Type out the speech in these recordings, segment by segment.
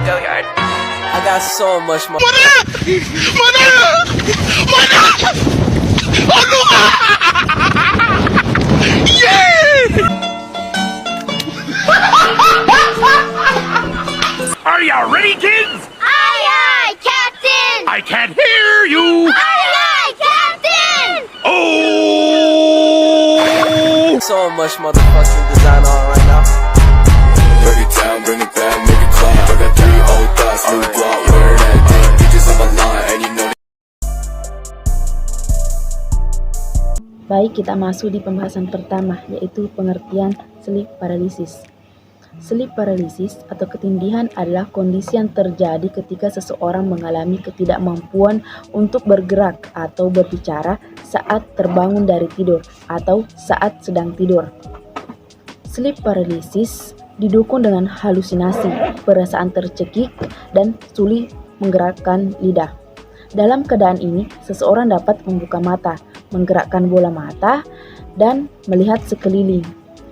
Go-Yard. I got so much more. Are you ready, kids? Aye, aye, Captain! I can't hear you. Aye, aye, Captain! Oh! So much motherfucking design on right now. Break it down, bring it back, make it clap. I got 3 old thoughts, new block, where that thing. Bitches on my line, and you know. Baik, kita masuk di pembahasan pertama, yaitu pengertian sleep paralysis. Sleep paralysis atau ketindihan adalah kondisi yang terjadi ketika seseorang mengalami ketidakmampuan untuk bergerak atau berbicara saat terbangun dari tidur atau saat sedang tidur. Sleep paralysis didukung dengan halusinasi, perasaan tercekik, dan sulit menggerakkan lidah. Dalam keadaan ini, seseorang dapat membuka mata, menggerakkan bola mata, dan melihat sekeliling.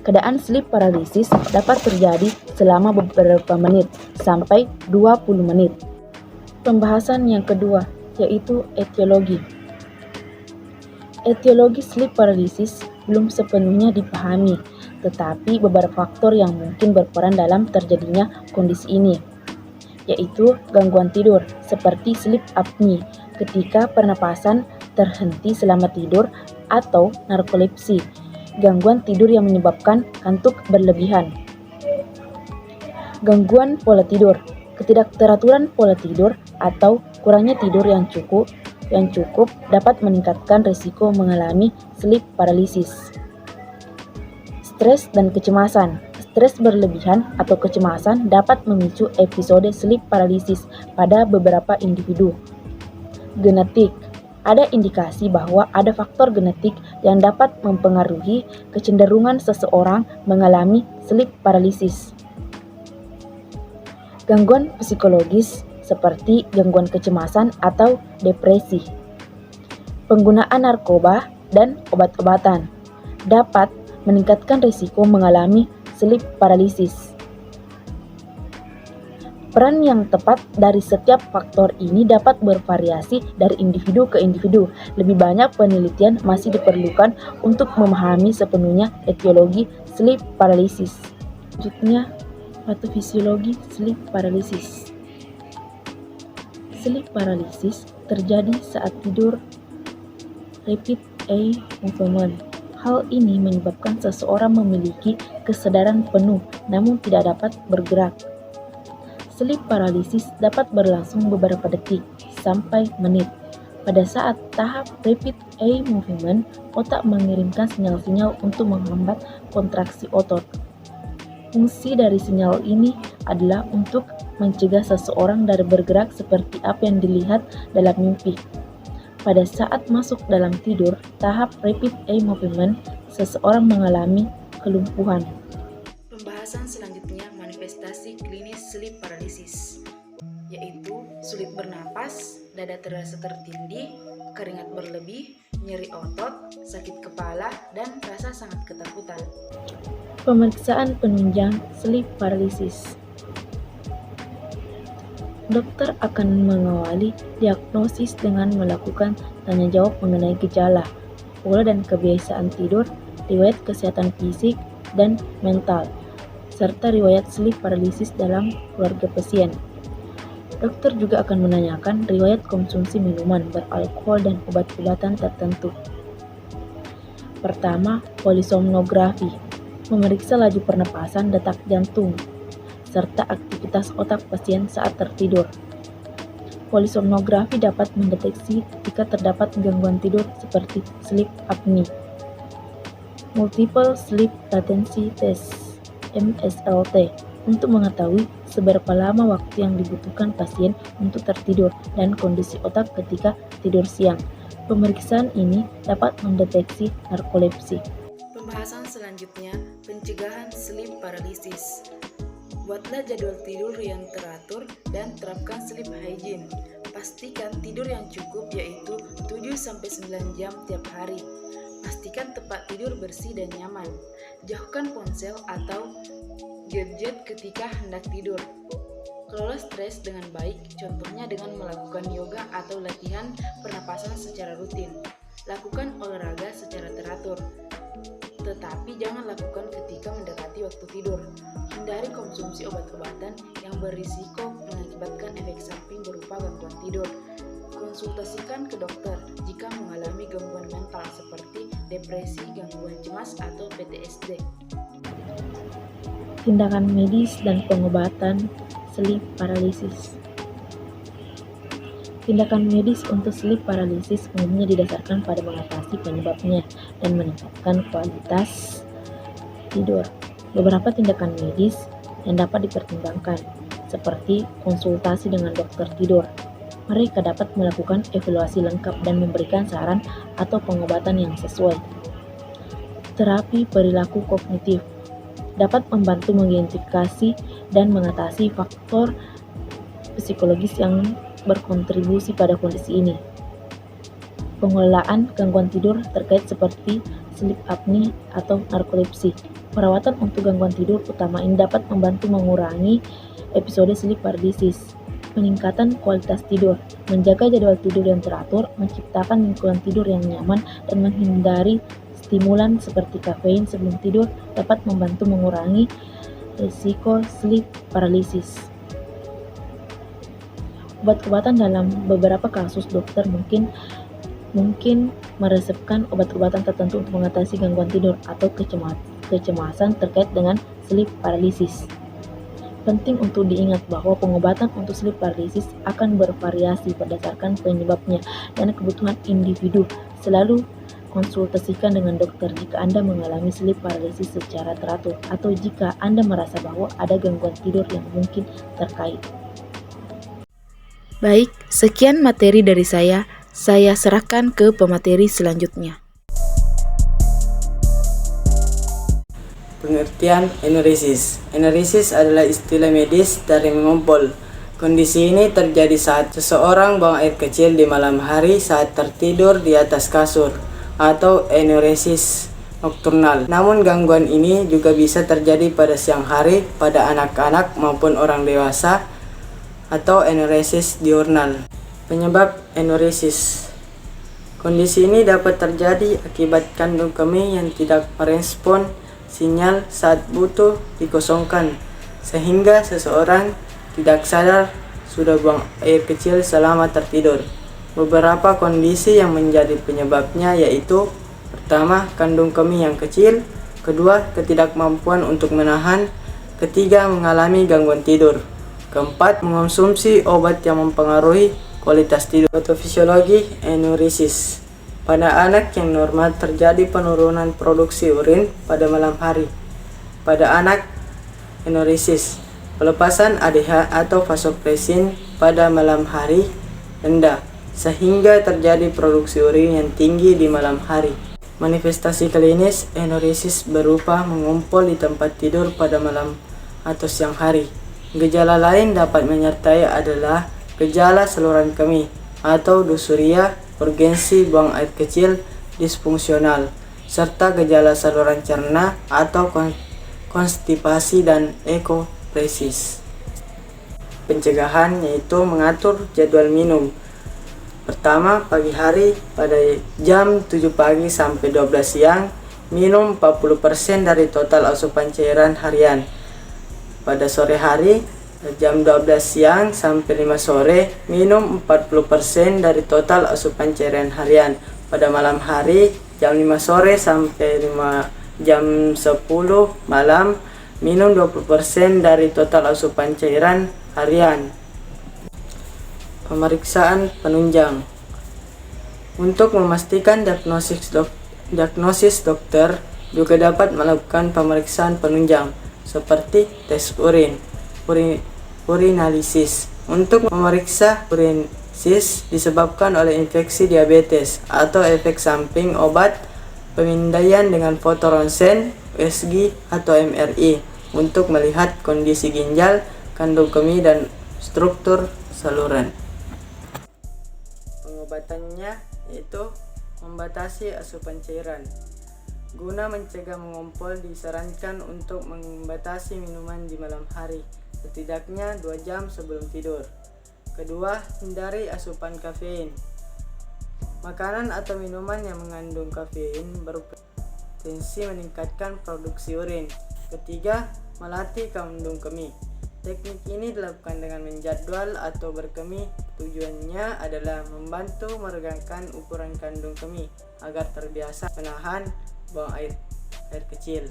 Keadaan sleep paralysis dapat terjadi selama beberapa menit sampai 20 menit. Pembahasan yang kedua, yaitu etiologi. Etiologi sleep paralysis belum sepenuhnya dipahami, tetapi beberapa faktor yang mungkin berperan dalam terjadinya kondisi ini, yaitu gangguan tidur seperti sleep apnea ketika pernapasan terhenti selama tidur, atau narkolepsi, gangguan tidur yang menyebabkan kantuk berlebihan. Gangguan pola tidur, ketidakteraturan pola tidur atau kurangnya tidur yang cukup dapat meningkatkan risiko mengalami sleep paralysis. Stres dan kecemasan. Stres berlebihan atau kecemasan dapat memicu episode sleep paralysis pada beberapa individu. Genetik. Ada indikasi bahwa ada faktor genetik yang dapat mempengaruhi kecenderungan seseorang mengalami sleep paralysis. Gangguan psikologis seperti gangguan kecemasan atau depresi. Penggunaan narkoba dan obat-obatan dapat meningkatkan risiko mengalami sleep paralysis. Peran yang tepat dari setiap faktor ini dapat bervariasi dari individu ke individu. Lebih banyak penelitian masih diperlukan untuk memahami sepenuhnya etiologi sleep paralysis. Selanjutnya, patofisiologi sleep paralysis. Sleep paralysis terjadi saat tidur rapid eye movement. Hal ini menyebabkan seseorang memiliki kesadaran penuh namun tidak dapat bergerak. Sleep paralysis dapat berlangsung beberapa detik sampai menit. Pada saat tahap rapid eye movement, otak mengirimkan sinyal-sinyal untuk menghambat kontraksi otot. Fungsi dari sinyal ini adalah untuk mencegah seseorang dari bergerak seperti apa yang dilihat dalam mimpi. Pada saat masuk dalam tidur, tahap rapid eye movement, seseorang mengalami kelumpuhan. Pembahasan selanjutnya manifestasi klinis sleep paralysis, yaitu sulit bernapas, dada terasa tertindih, keringat berlebih, nyeri otot, sakit kepala, dan rasa sangat ketakutan. Pemeriksaan penunjang sleep paralysis. Dokter akan mengawali diagnosis dengan melakukan tanya jawab mengenai gejala, pola dan kebiasaan tidur, riwayat kesehatan fisik dan mental, serta riwayat sleep paralysis dalam keluarga pasien. Dokter juga akan menanyakan riwayat konsumsi minuman beralkohol dan obat-obatan tertentu. Pertama, polisomnografi, memeriksa laju pernapasan, detak jantung, serta aktivitas otak pasien saat tertidur. Polisomnografi dapat mendeteksi jika terdapat gangguan tidur seperti sleep apnea. Multiple Sleep Latency Test (MSLT) untuk mengetahui seberapa lama waktu yang dibutuhkan pasien untuk tertidur dan kondisi otak ketika tidur siang. Pemeriksaan ini dapat mendeteksi narkolepsi. Pembahasan selanjutnya, pencegahan sleep paralysis. Buatlah jadwal tidur yang teratur dan terapkan sleep hygiene. Pastikan tidur yang cukup, yaitu 7-9 jam tiap hari. Pastikan tempat tidur bersih dan nyaman. Jauhkan ponsel atau gadget ketika hendak tidur. Kelola stres dengan baik, contohnya dengan melakukan yoga atau latihan pernapasan secara rutin. Lakukan olahraga secara teratur, tetapi jangan lakukan ketika mendekati waktu tidur. Hindari konsumsi obat-obatan yang berisiko mengakibatkan efek samping berupa gangguan tidur. Konsultasikan ke dokter jika mengalami gangguan mental seperti depresi, gangguan cemas, atau PTSD. Tindakan medis dan pengobatan sleep paralysis. Tindakan medis untuk sleep paralysis umumnya didasarkan pada mengatasi penyebabnya dan meningkatkan kualitas tidur. Beberapa tindakan medis yang dapat dipertimbangkan, seperti konsultasi dengan dokter tidur. Mereka dapat melakukan evaluasi lengkap dan memberikan saran atau pengobatan yang sesuai. Terapi perilaku kognitif dapat membantu mengidentifikasi dan mengatasi faktor psikologis yang berkontribusi pada kondisi ini. Pengelolaan gangguan tidur terkait seperti sleep apnea atau narkolepsi. Perawatan untuk gangguan tidur utama ini dapat membantu mengurangi episode sleep paralysis. Peningkatan kualitas tidur, menjaga jadwal tidur yang teratur, menciptakan lingkungan tidur yang nyaman, dan menghindari stimulan seperti kafein sebelum tidur dapat membantu mengurangi risiko sleep paralysis. Obat-obatan dalam beberapa kasus dokter mungkin meresepkan obat-obatan tertentu untuk mengatasi gangguan tidur atau kecemasan terkait dengan sleep paralysis. Penting untuk diingat bahwa pengobatan untuk sleep paralysis akan bervariasi berdasarkan penyebabnya dan kebutuhan individu. Selalu konsultasikan dengan dokter jika Anda mengalami sleep paralysis secara teratur atau jika Anda merasa bahwa ada gangguan tidur yang mungkin terkait. Baik, sekian materi dari saya serahkan ke pemateri selanjutnya. Pengertian enuresis. Enuresis adalah istilah medis dari mengompol. Kondisi ini terjadi saat seseorang buang air kecil di malam hari saat tertidur di atas kasur, atau enuresis nokturnal. Namun gangguan ini juga bisa terjadi pada siang hari pada anak-anak maupun orang dewasa, atau enuresis diurnal. Penyebab enuresis. Kondisi ini dapat terjadi akibat kandung kemih yang tidak merespon sinyal saat butuh dikosongkan, sehingga seseorang tidak sadar sudah buang air kecil selama tertidur. Beberapa kondisi yang menjadi penyebabnya yaitu: pertama, kandung kemih yang kecil; kedua, ketidakmampuan untuk menahan; ketiga, mengalami gangguan tidur; keempat, mengonsumsi obat yang mempengaruhi kualitas tidur. Patofisiologi enuresis. Pada anak yang normal terjadi penurunan produksi urin pada malam hari. Pada anak enuresis, pelepasan ADH atau vasopresin pada malam hari rendah, sehingga terjadi produksi urin yang tinggi di malam hari. Manifestasi klinis enuresis berupa mengumpul di tempat tidur pada malam atau siang hari. Gejala lain dapat menyertai adalah gejala saluran kemih atau dysuria, urgensi buang air kecil disfungsional, serta gejala saluran cerna atau konstipasi dan ekopresis. Pencegahan yaitu mengatur jadwal minum. Pertama, pagi hari pada jam 7 pagi sampai 12 siang, minum 40% dari total asupan cairan harian. Pada sore hari, jam 12 siang sampai 5 sore, minum 40% dari total asupan cairan harian. Pada malam hari, jam 5 sore sampai jam 10 malam, minum 20% dari total asupan cairan harian. Pemeriksaan penunjang. Untuk memastikan diagnosis dokter juga dapat melakukan pemeriksaan penunjang seperti tes urinalisis. Untuk memeriksa urinesis disebabkan oleh infeksi diabetes atau efek samping obat, pemindaian dengan foto ronsen, USG atau MRI untuk melihat kondisi ginjal, kandung kemih dan struktur saluran. Pengobatannya yaitu membatasi asupan cairan. Guna mencegah mengompol, disarankan untuk membatasi minuman di malam hari setidaknya 2 jam sebelum tidur. Kedua, hindari asupan kafein. Makanan atau minuman yang mengandung kafein berpotensi meningkatkan produksi urin. Ketiga, melatih kandung kemih. Teknik ini dilakukan dengan menjadwal atau berkemih. Tujuannya adalah membantu meregangkan ukuran kandung kemih agar terbiasa menahan buang air kecil.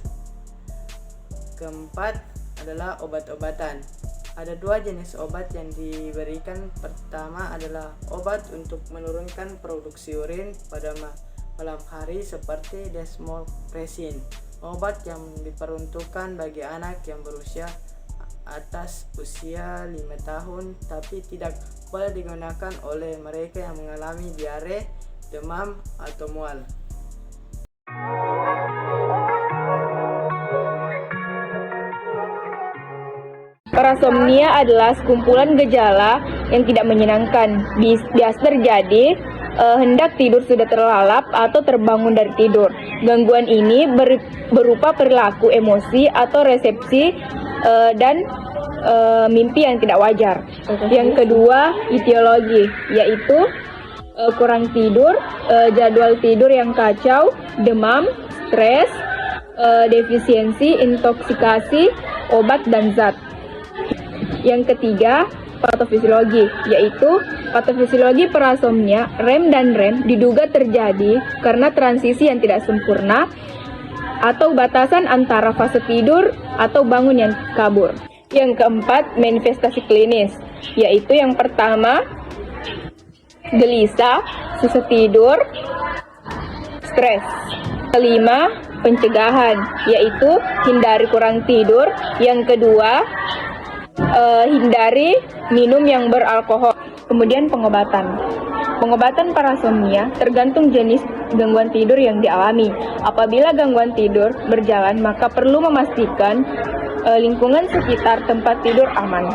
Keempat adalah obat-obatan. Ada 2 jenis obat yang diberikan. Pertama adalah obat untuk menurunkan produksi urin pada malam hari seperti desmopressin. Obat yang diperuntukkan bagi anak yang berusia atas usia 5 tahun, tapi tidak boleh digunakan oleh mereka yang mengalami diare, demam, atau mual. Parasomnia adalah sekumpulan gejala yang tidak menyenangkan. Biasa terjadi hendak tidur sudah terlalap atau terbangun dari tidur. Gangguan ini berupa perilaku emosi atau resepsi dan mimpi yang tidak wajar. Yang kedua, etiologi, yaitu kurang tidur, jadwal tidur yang kacau, demam, stres, defisiensi, intoksikasi, obat dan zat. Yang ketiga, patofisiologi, yaitu patofisiologi parasomnia, REM dan REM diduga terjadi karena transisi yang tidak sempurna atau batasan antara fase tidur atau bangun yang kabur. Yang keempat, manifestasi klinis, yaitu yang pertama, gelisah, susah tidur, stres. Kelima, pencegahan, yaitu hindari kurang tidur. Yang kedua, hindari minum yang beralkohol. Kemudian pengobatan. Pengobatan parasomnia tergantung jenis gangguan tidur yang dialami. Apabila gangguan tidur berjalan, maka perlu memastikan lingkungan sekitar tempat tidur aman.